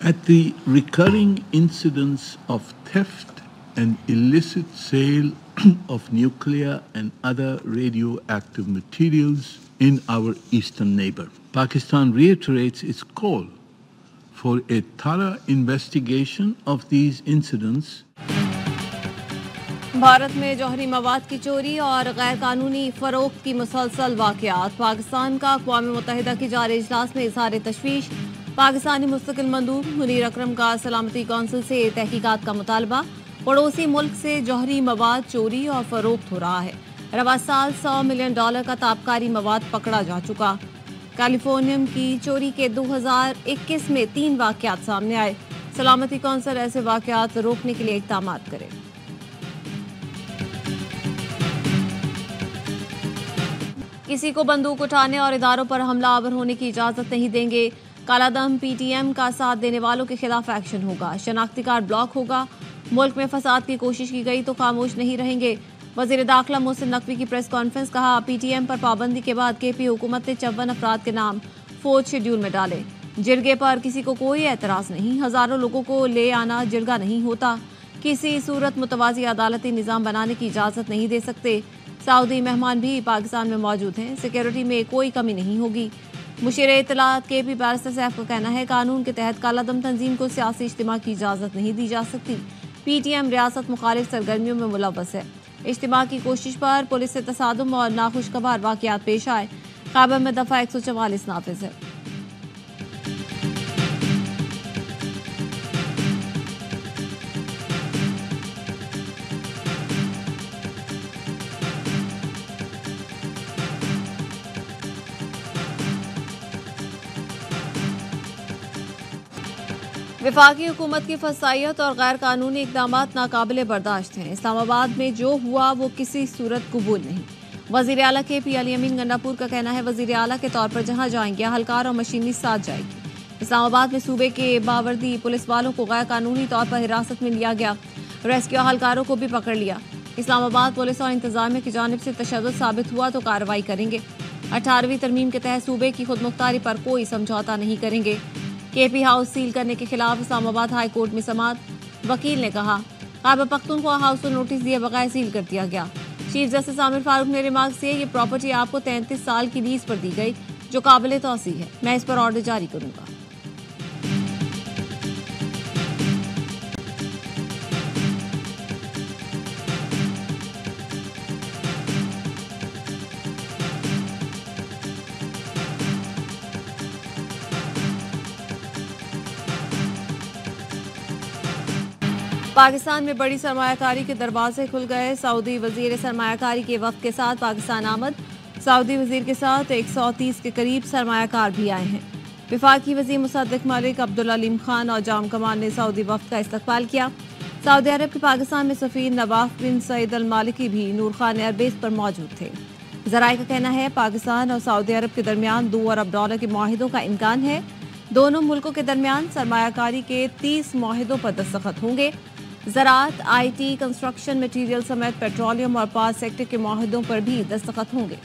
At the recurring incidents of theft and illicit sale of nuclear and other radioactive materials in our eastern neighbor, Pakistan reiterates its call for a thorough investigation of these incidents. Bharat में जौहरी मवाद की चोरी और गैर कानूनी फरोख्त की मुसलसल वाक़यात। पाकिस्तान का अक़वाम मुत्तहिदा की जारी इजलास में इज़हार तशवीश। पाकिस्तानी मुस्तकिल मंदूब मुनीर अकरम का सलामती कौंसिल से तहकीकात का मुतालबा। पड़ोसी मुल्क से जौहरी मवाद चोरी और फरोख्त हो रहा है। रवा साल $100 मिलियन का ताबकारी मवाद पकड़ा जा चुका। कैलिफोर्नियम की चोरी के 2021 में 3 वाक़यात सामने आए। सलामती कौंसिल ऐसे वाक़यात रोकने के लिए इक़दाम करे। किसी को बंदूक उठाने और इदारों पर हमलावर होने की इजाजत नहीं देंगे। कालादम PTM का साथ देने वालों के खिलाफ एक्शन होगा। शनाख्ती कार्ड ब्लॉक होगा। मुल्क में फसाद की कोशिश की गई तो खामोश नहीं रहेंगे। वजीर दाखिला मोहसिन नकवी की प्रेस कॉन्फ्रेंस। कहा, PTM पर पाबंदी के बाद KP हुकूमत ने 54 अफराद के नाम 4th शेड्यूल में डाले। जिरगे पर किसी को कोई एतराज नहीं। हजारों लोगों को ले आना जिरगा नहीं होता। किसी सूरत मुतवाज़ी अदालती निज़ाम बनाने की इजाज़त नहीं दे सकते। सऊदी मेहमान भी पाकिस्तान में मौजूद हैं। सिक्योरिटी में कोई कमी नहीं होगी। मुशीर इत्तलात KP बैरिस्टर सैफ का कहना है, कानून के तहत कालादम तंजीम को सियासी इज्तिमा की इजाज़त नहीं दी जा सकती। PTM रियासत मुखालिफ सरगर्मियों में मुलव्वस है। इज्तिमा की कोशिश पर पुलिस से तसादुम और नाखुशगवार वाक़यात पेश आए। खैबर में दफ़ा 144 नाफिज है। वफाकी हुकूमत की फसाइयत और गैर कानूनी इक़दामात नाकाबिले बर्दाश्त हैं। इस्लामाबाद में जो हुआ वो किसी सूरत कबूल नहीं। वज़ीर आला KP अली अमीन गंडापुर का कहना है, वज़ीर आला के तौर पर जहां जाएंगे अहलकार और मशीनी साथ जाएगी। इस्लामाबाद में सूबे के बावर्दी पुलिस वालों को गैर कानूनी तौर पर हिरासत में लिया गया। रेस्क्यू अहलकारों को भी पकड़ लिया। इस्लामाबाद पुलिस और इंतजामिया की जानिब से तशद्दुद साबित हुआ तो कार्रवाई करेंगे। 18वीं तरमीम के तहत सूबे की खुदमुख्तारी पर कोई समझौता नहीं करेंगे। KP हाउस सील करने के खिलाफ इस्लामाबाद हाई कोर्ट में समाअत। वकील ने कहा, खैबर पख्तूनख्वा हाउस को नोटिस दिए बगैर सील कर दिया गया। चीफ जस्टिस आमिर फारूक ने रिमार्क किए, ये प्रॉपर्टी आपको 33 साल की लीज पर दी गई जो काबिल तौसीह है। मैं इस पर ऑर्डर जारी करूंगा। पाकिस्तान में बड़ी सरमायाकारी के दरवाजे खुल गए। सऊदी वजीर सरमायाकारी के वक्त के साथ पाकिस्तान आमद। सऊदी वजीर के साथ 130 के करीब सरमायाकार भी आए हैं। वफाकी वजीर मुसद्दिक मलिक, अब्दुल अलीम खान और जाम कमाल ने सऊदी वफ्द का इस्तकबाल किया। सऊदी अरब के पाकिस्तान में सफ़ीर नवाफ बिन सईद अल मालिकी भी नूर खान एयरबेस पर मौजूद थे। ज़राए का कहना है, पाकिस्तान और सऊदी अरब के दरमियान $2 अरब के मुआहिदों का इम्कान है। दोनों मुल्कों के दरमियान सरमायाकारी के 30 मुआहिदों पर दस्तखत होंगे। ज़राअत, IT, कंस्ट्रक्शन मटीरियल समेत पेट्रोलियम और पावर सेक्टर के मुआहिदों पर भी दस्तखत होंगे।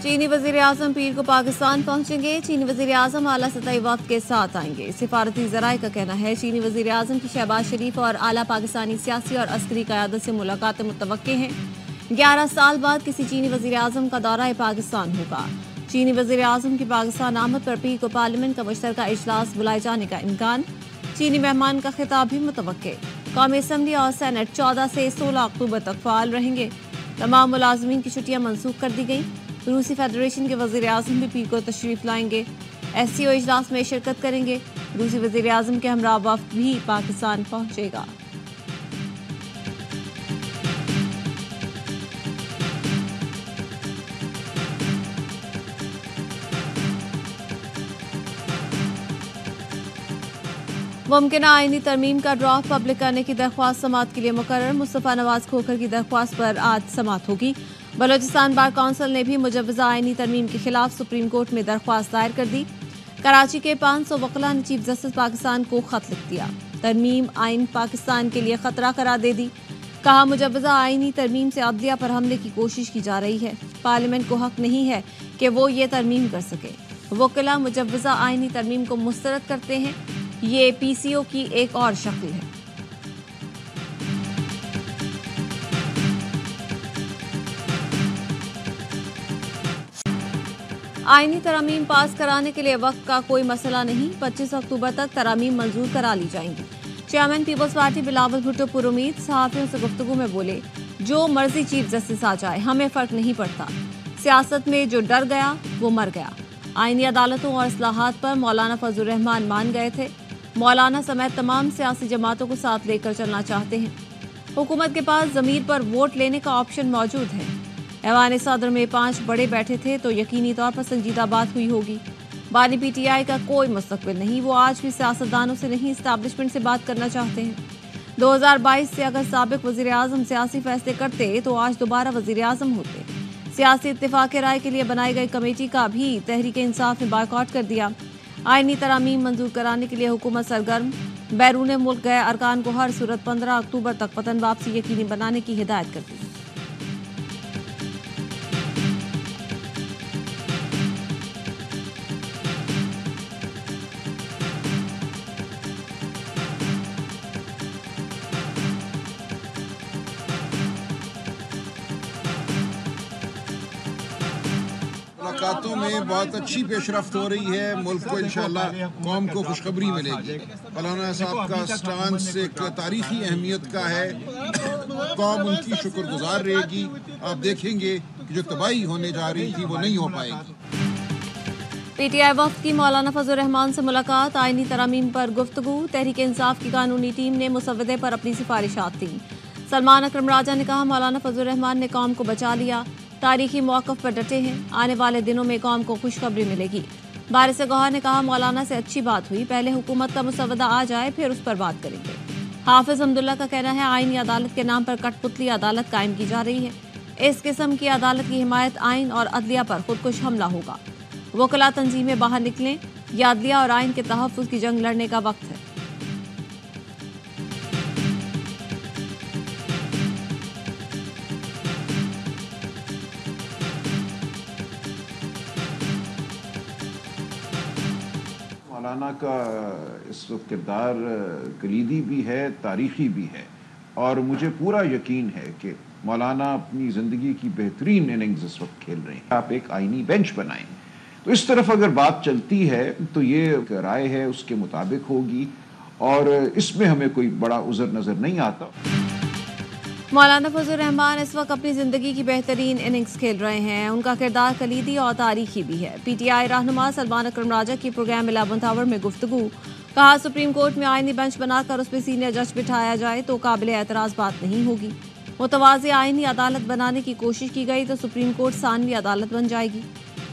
चीनी वजीर आजम पीर को पाकिस्तान पहुंचेंगे। चीनी वजीर आजम आला सतही वक्त के साथ आएंगे। सिफारती ज़राए का कहना है, चीनी वजीर आजम की शहबाज शरीफ और आला पाकिस्तानी सियासी और अस्करी क़यादत से मुलाकातें मुतवक्के हैं। 11 साल बाद किसी चीनी वजीर आजम का दौरा पाकिस्तान होगा। चीनी वजीर आजम की पाकिस्तान आमद पर पीर को पार्लियामेंट का मुश्तरका इजलास बुलाए जाने का इम्कान। चीनी मेहमान का खिताब भी मुतवक्के। कौमी असम्बली और सेनेट 14 से 16 अक्टूबर तक फ़ाल रहेंगे। तमाम मुलाजमीन की छुट्टियाँ मनसूख कर दी गई। रूसी फेडरेशन के वज़ीर आज़म भी पीर को तशरीफ़ लाएंगे। SCO इजलास में शिरकत करेंगे। रूसी वज़ीर आज़म के हमरा वफ़द भी पाकिस्तान पहुँचेगा। मुमकिना आईनी तरमीम का ड्राफ्ट पब्लिक करने की दरख्वास्त समाअत के लिए मुकर्रर। मुस्तफ़ा नवाज खोखर की दरख्वास्त पर आज समाअत होगी। बलोचिस्तान बार कौंसिल ने भी मुजव्वज़ा आईनी तरमीम के खिलाफ सुप्रीम कोर्ट में दरख्वास्त दायर कर दी। कराची के 500 वकला ने चीफ जस्टिस पाकिस्तान को खत लिख दिया। तरमीम आइन पाकिस्तान के लिए खतरा करार दे दी। कहा मुजव्वजा आइनी तरमीम से अदलिया पर हमले की कोशिश की जा रही है। पार्लियामेंट को हक नहीं है कि वो ये तरमीम कर सके। वकला मुजव्वजा आइनी तरमीम को मुस्तरद करते हैं। ये PCO की एक और शक्ल है। आईनी तरामीम पास कराने के लिए वक्त का कोई मसला नहीं। 25 अक्टूबर तक तरामीम मंजूर करा ली जाएंगी। Chairman People's Party Bilawal Bhutto पुरुमीद सहाफियों से गुफ्तगू में बोले, जो मर्जी चीफ जस्टिस आ जाए हमें फर्क नहीं पड़ता। सियासत में जो डर गया वो मर गया। आईनी अदालतों और इस्लाहात पर मौलाना फजलुर रहमान मान गए थे। मौलाना समेत तमाम सियासी जमातों को साथ लेकर चलना चाहते हैं। हुकूमत के पास ज़मीर पर वोट लेने का ऑप्शन मौजूद है। ऐवान सदर में 5 बड़े बैठे थे तो यकीनी तौर पर संजीदा बात हुई होगी। बानी PTI का कोई मुस्तकबिल नहीं। वो आज भी सियासतदानों से नहीं, इस्टेब्लिशमेंट से बात करना चाहते हैं। 2022 से अगर साबिक वज़ीर आज़म सियासी फैसले करते तो आज दोबारा वज़ीर आज़म होते। सियासी इत्तेफाक राय के लिए बनाई गई कमेटी का भी तहरीक इंसाफ ने बायकॉट कर दिया। आईनी तरामीम मंजूर कराने के लिए हुकूमत सरगर्म। बैरून मुल्क गए अरकान को हर सूरत 15 अक्टूबर तक वतन वापसी यकीनी बनाने की हिदायत कर दी। मुलाकातों में बहुत अच्छी पेशरफ्त हो रही है। मुल्क को इंशाल्लाह कौम को खुशखबरी मिलेगी। मौलाना साहब का स्टांस एक तारीखी अहमियत का है। कौम उनकी शुक्रगुजार रहेगी। आप देखेंगे कि जो तबाही होने जा रही थी वो नहीं हो पाएगी। PTI वफ्द की मौलाना फजलुर रहमान से मुलाकात। आईनी तरामीम पर गुफ्तगू। तहरीक इंसाफ की कानूनी टीम ने मुसव्वदे पर अपनी सिफारिशात दी। सलमान अकरम राजा ने कहा मौलाना फजलुर रहमान ने कौम को बचा लिया। तारीखी मौक़िफ़ पर डटे हैं। आने वाले दिनों में कौम को खुशखबरी मिलेगी। बारिस गौहर ने कहा मौलाना से अच्छी बात हुई। पहले हुकूमत का मुसव्वदा आ जाए फिर उस पर बात करेंगे। हाफिज अब्दुल्ला का कहना है आईनी अदालत के नाम पर कठपुतली अदालत कायम की जा रही है। इस किस्म की अदालत की हिमायत आइन और अदलिया पर खुदकुश हमला होगा। वकला तंजीमें बाहर निकलें। या अदलिया और आइन के तहफ़्फ़ुज़ की जंग लड़ने का वक्त है। मौलाना का इस वक्त किरदार कलीदी भी है, तारीखी भी है, और मुझे पूरा यकीन है कि मौलाना अपनी ज़िंदगी की बेहतरीन इनिंग्स इस वक्त खेल रहे हैं। आप एक आईनी बेंच बनाएं तो इस तरफ अगर बात चलती है तो ये राय है उसके मुताबिक होगी, और इसमें हमें कोई बड़ा उज़र नज़र नहीं आता। मौलाना फजलुर रहमान इस वक्त अपनी जिंदगी की बेहतरीन इनिंग्स खेल रहे हैं। उनका किरदार कलीदी और तारीखी भी है। PTI रहनुमा सलमान अकरम राजा की प्रोग्राम 11 आवर में गुफ्तगू। कहा सुप्रीम कोर्ट में आईनी बेंच बनाकर उसमें सीनियर जज बिठाया जाए तो काबिल एतराज़ बात नहीं होगी। मुतवाज़ी आईनी अदालत बनाने की कोशिश की गई तो सुप्रीम कोर्ट सानवी अदालत बन जाएगी।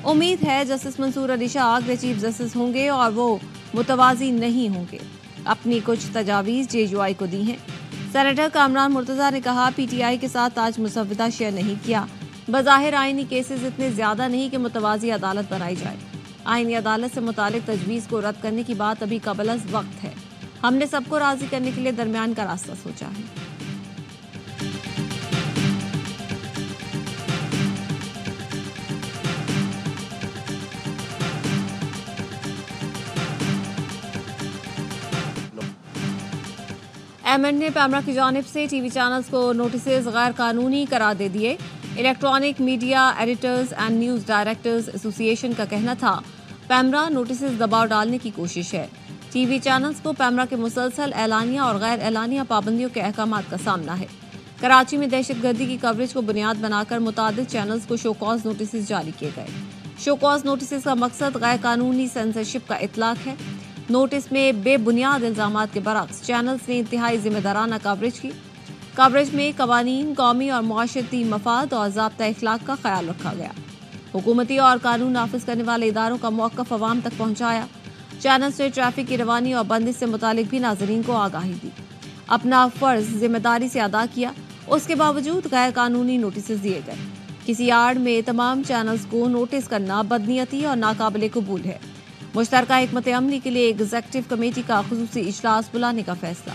उम्मीद है जस्टिस मंसूर अली शाह अगले चीफ जस्टिस होंगे और वो मुतवाज़ी नहीं होंगे। अपनी कुछ तजावीज़ JUI को दी हैं। सेनेटर कामरान मुर्तज़ा ने कहा PTI के साथ आज मुसव्वदा शेयर नहीं किया। बज़ाहिर आईनी केसेस इतने ज़्यादा नहीं कि मुतवाज़ी अदालत बनाई जाए। आईनी अदालत से मुतालिक तजवीज़ को रद्द करने की बात अभी कबल अज़ वक्त है। हमने सबको राज़ी करने के लिए दरमियान का रास्ता सोचा है। एमएंड ने पैमरा की जानिब से TV चैनल्स को नोटिस गैर कानूनी करार दे दिए। Electronic media editors and news directors association का कहना था पैमरा नोटिस दबाव डालने की कोशिश है। TV चैनल्स को पैमरा के मुसलसल एलानिया और गैर एलानिया पाबंदियों के अहकाम का सामना है। कराची में दहशतगर्दी की कवरेज को बुनियाद बनाकर मुतादिद चैनल्स को शोकॉज नोटिस जारी किए गए। शोकॉज नोटिस का मकसद गैर कानूनी सेंसरशिप का इतलाक है। नोटिस में बेबुनियाद इल्जामात के बरक्स चैनल्स ने इंतहाई जिम्मेदाराना कवरेज की। कवरेज में कवानीन, कौमी और मुआशरती मफाद और ज़ाब्ता इखलाक का ख्याल रखा गया। हुकूमती और कानून नाफिज करने वाले इदारों का मौक़िफ़ अवाम तक पहुँचाया। चैनल्स ने ट्रैफिक की रवानी और बंदिश से मुतालिक भी नाज़रीन को आगाही दी। अपना फ़र्ज़ जिम्मेदारी से अदा किया। उसके बावजूद गैर कानूनी नोटिस दिए गए। किसी आड़ में तमाम चैनल्स को नोटिस करना बदनीयती और नाकाबिले कबूल है। मुश्तरका हिकमत अमली के लिए एग्जीक्यूटिव कमेटी का खुसूसी इजलास बुलाने का फैसला।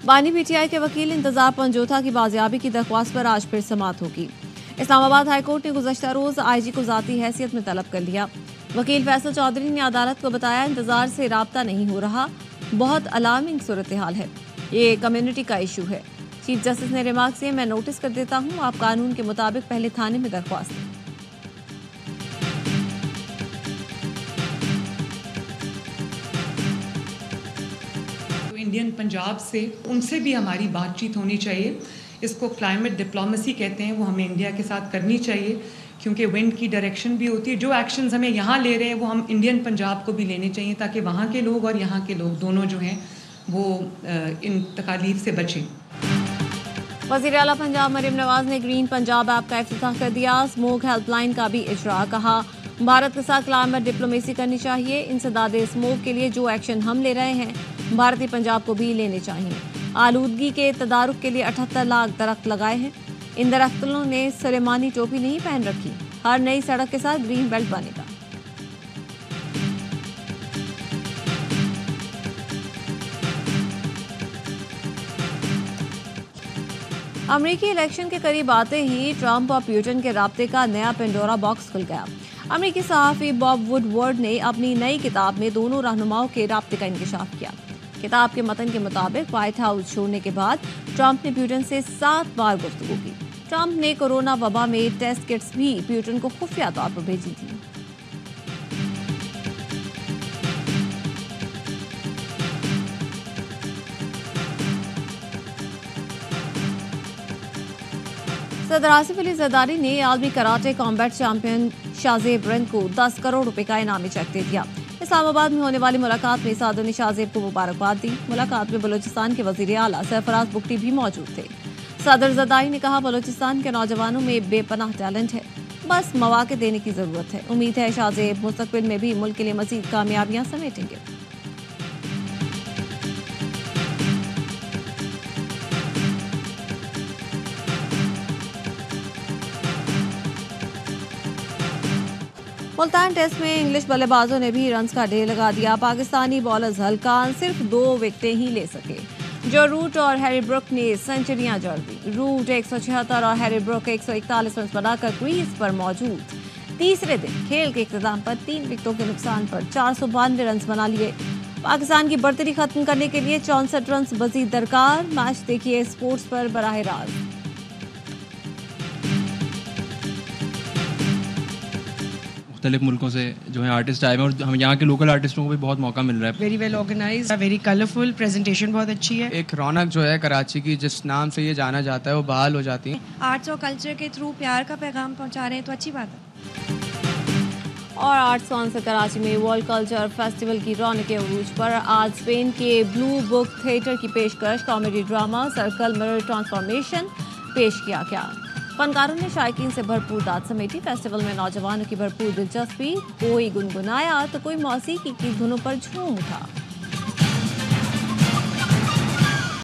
बानी पीटीआई के वकील इंतजार पंजोथा की बाजियाबी की दरख्वास्त पर आज फिर समाअत होगी। इस्लामाबाद हाईकोर्ट ने गुज़श्ता रोज आईजी को ज़ाती हैसियत में तलब कर लिया। वकील फैसल चौधरी ने अदालत को बताया, इंतजार से राब्ता नहीं हो रहा, बहुत अलार्मिंग सूरत हाल है, ये कम्युनिटी का इशू है। चीफ जस्टिस ने रिमार्क किए, मैं नोटिस कर देता हूँ, आप कानून के मुताबिक पहले थाने में दरख्वास्त दें। इंडियन पंजाब से उनसे भी हमारी बातचीत होनी चाहिए। इसको क्लाइमेट डिप्लोमेसी कहते हैं, वो हमें इंडिया के साथ करनी चाहिए, क्योंकि विंड की डायरेक्शन भी होती है। जो एक्शंस हमें यहाँ ले रहे हैं वो हम इंडियन पंजाब को भी लेने चाहिए, ताकि वहाँ के लोग और यहाँ के लोग दोनों जो हैं वो इन तकालीफ से बचें। वज़ीर आला पंजाब मरीम नवाज ने ग्रीन पंजाब ऐप का इफ्तिताह कर दिया। स्मोक हेल्पलाइन का भी इजरा, कहा भारत के साथ क्लाइमेट डिप्लोमेसी करनी चाहिए। इंसदाद स्मोक के लिए जो एक्शन हम ले रहे हैं भारतीय पंजाब को भी लेने चाहिए। आलूदगी के तदारुक के लिए 78 लाख दरख्त लगाए हैं। इन दरख्तों ने सुलेमानी टोपी नहीं पहन रखी। हर नई सड़क के साथ ग्रीन बेल्ट बनेगा। अमेरिकी इलेक्शन के करीब आते ही ट्रंप और प्यूटन के राब्ते का नया पेंडोरा बॉक्स खुल गया। अमेरिकी सहाफ़ी बॉब वुडवर्ड ने अपनी नई किताब में दोनों रहनुमाओं के राब्ते का इंकशाफ किया। किताब के मतन के मुताबिक व्हाइट हाउस छोड़ने के बाद ट्रंप ने प्यूटन से 7 बार गुफ्तगू की। ट्रंप ने कोरोना वबा में टेस्ट किट्स भी प्यूटन को खुफिया तौर पर भेजी थी। सदर आसिफ अली जरदारी ने आलमी कराटे कॉम्बैट चैंपियन शाहजेब रंग को 10 करोड़ रुपए का इनामी चेक दे दिया। इस्लामाबाद में होने वाली मुलाकात में सादों ने शाहजेब को मुबारकबाद दी। मुलाकात में बलूचिस्तान के वजीर आला सरफराज बुगटी भी मौजूद थे। सदर जरदारी ने कहा, बलूचिस्तान के नौजवानों में बेपनाह टैलेंट है, बस मौके देने की जरूरत है। उम्मीद है शाहजेब मुस्तकबिल में भी मुल्क के लिए मजीद कामयाबियां समेटेंगे। मुल्तान टेस्ट में इंग्लिश बल्लेबाजों ने भी रन्स का ढेर लगा दिया। पाकिस्तानी बॉलर्स हल्कान सिर्फ 2 विकेटें ही ले सके। जो रूट और हैरी ब्रुक ने सेंचुरियां जड़ दी। रूट 176 और हैरी ब्रुक 141 रन बनाकर क्रीज पर मौजूद। तीसरे दिन खेल के इख्तिताम पर 3 विकेटों के नुकसान पर 492 रन बना लिए। पाकिस्तान की बढ़तरी खत्म करने के लिए 64 रन मजीद दरकार। मैच देखिए स्पोर्ट्स पर बराह रास्त। मुख्तलिफ मुल्कों से जो है आर्टिस्ट आए हैं और हम यहाँ के लोकल आर्टिस्टों को भी बहुत मौका मिल रहा है। Very well organised, very colourful, presentation बहुत अच्छी है। एक रौनक जो है कराची की जिस नाम से ये जाना जाता है वो बहाल हो जाती है। आर्ट्स और कल्चर के थ्रू प्यार का पैगाम पहुँचा रहे हैं तो अच्छी बात है। और आर्ट्स काउंसिल कराची में वर्ल्ड कल्चर फेस्टिवल की रौनक अरूज पर आज स्पेन के ब्लू बुक थिएटर की पेशकश comedy drama circle mirror transformation पेश किया गया। फनकारों ने शायकीन से भरपूर दाद समेटी। फेस्टिवल में नौजवानों की भरपूर दिलचस्पी, कोई गुनगुनाया तो कोई मौसीकी की धुनों पर झूम उठा।